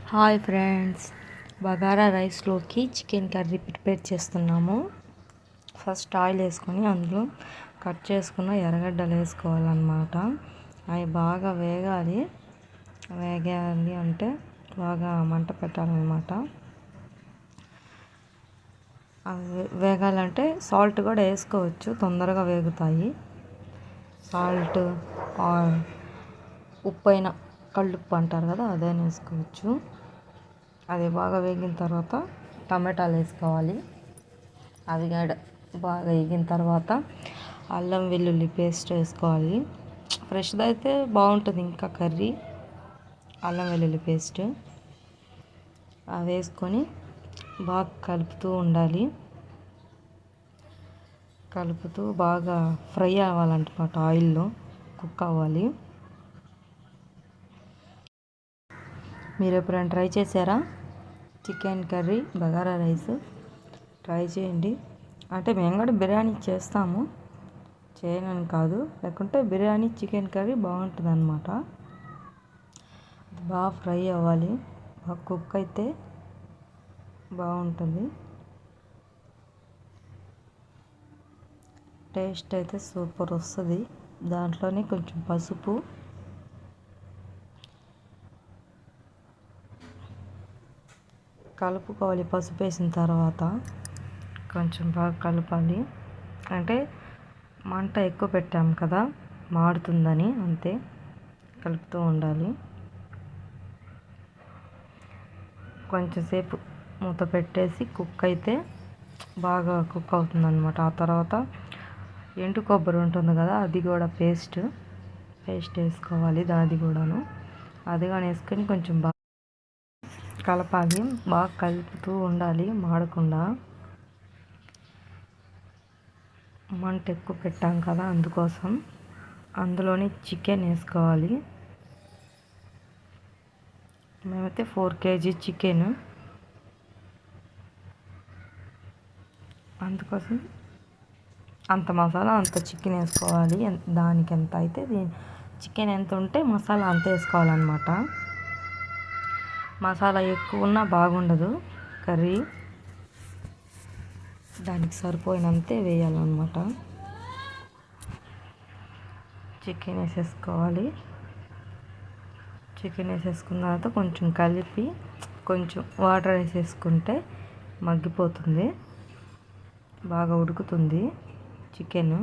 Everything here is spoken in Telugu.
హాయ్ ఫ్రెండ్స్, బగారా రైస్లోకి చికెన్ కర్రీ ప్రిపేర్ చేస్తున్నాము. ఫస్ట్ ఆయిల్ వేసుకొని అందులో కట్ చేసుకున్న ఎర్రగడ్డలు వేసుకోవాలన్నమాట. అవి బాగా వేగాలి అంటే బాగా మంట పెట్టాలన్నమాట. అవి వేగాలంటే సాల్ట్ కూడా వేసుకోవచ్చు, తొందరగా వేగుతాయి. సాల్ట్, ఉప్పు అయినా, కళ్ళుప్పు అంటారు కదా, అదైనా వేసుకోవచ్చు. అది బాగా వేగిన తర్వాత టమాటాలు వేసుకోవాలి. అవి బాగా వేగిన తర్వాత అల్లం వెల్లుల్లి పేస్ట్ వేసుకోవాలి. ఫ్రెష్ది అయితే బాగుంటుంది ఇంకా కర్రీ. అల్లం వెల్లుల్లి పేస్ట్ అవి వేసుకొని బాగా కలుపుతూ ఉండాలి. కలుపుతూ బాగా ఫ్రై అవ్వాలన్నమాట, ఆయిల్లో కుక్ అవ్వాలి. మీరు ఎప్పుడైనా ట్రై చేశారా chicken curry bagara rice? Try చేయండి. అంటే మేము కూడా బిర్యానీ చేస్తాము, చేయనని కాదు. లేకుంటే బిర్యానీ చికెన్ కర్రీ బాగుంటుంది అన్నమాట. బాగా ఫ్రై అవ్వాలి, బాగా కుక్ అయితే బాగుంటుంది. టేస్ట్ అయితే సూపర్ వస్తుంది. దాంట్లోనే కొంచెం పసుపు, కలుపుకోవాలి. పసుపు వేసిన తర్వాత కొంచెం బాగా కలపాలి. అంటే మంట ఎక్కువ పెట్టాము కదా, మాడుతుందని, అంతే. కలుపుతూ ఉండాలి. కొంచెంసేపు మూత పెట్టేసి కుక్ అయితే బాగా కుక్ అవుతుంది అన్నమాట. ఆ తర్వాత ఎండు కొబ్బరి ఉంటుంది కదా, అది కూడా పేస్ట్ వేసుకోవాలి. అది కూడాను అది కానీ వేసుకొని కొంచెం బాగా కలపాలి. బాగా కలుపుతూ ఉండాలి, మాడకుండా. మంట ఎక్కువ పెట్టాం కదా, అందుకోసం. అందులోని చికెన్ వేసుకోవాలి. మేమైతే 4 kg చికెన్, అందుకోసం అంత మసాలా అంత చికెన్ వేసుకోవాలి. దానికి ఎంత అయితే చికెన్ ఎంత ఉంటే మసాలా అంత వేసుకోవాలన్నమాట. మసాలా ఎక్కువ ఉన్నా బాగుండదు కర్రీ, దానికి సరిపోయినంతే వేయాలన్నమాట. చికెన్ వేసేసుకోవాలి. చికెన్ వేసేసుకున్న తర్వాత కొంచెం కలిపి కొంచెం వాటర్ వేసేసుకుంటే మగ్గిపోతుంది, బాగా ఉడుకుతుంది చికెన్.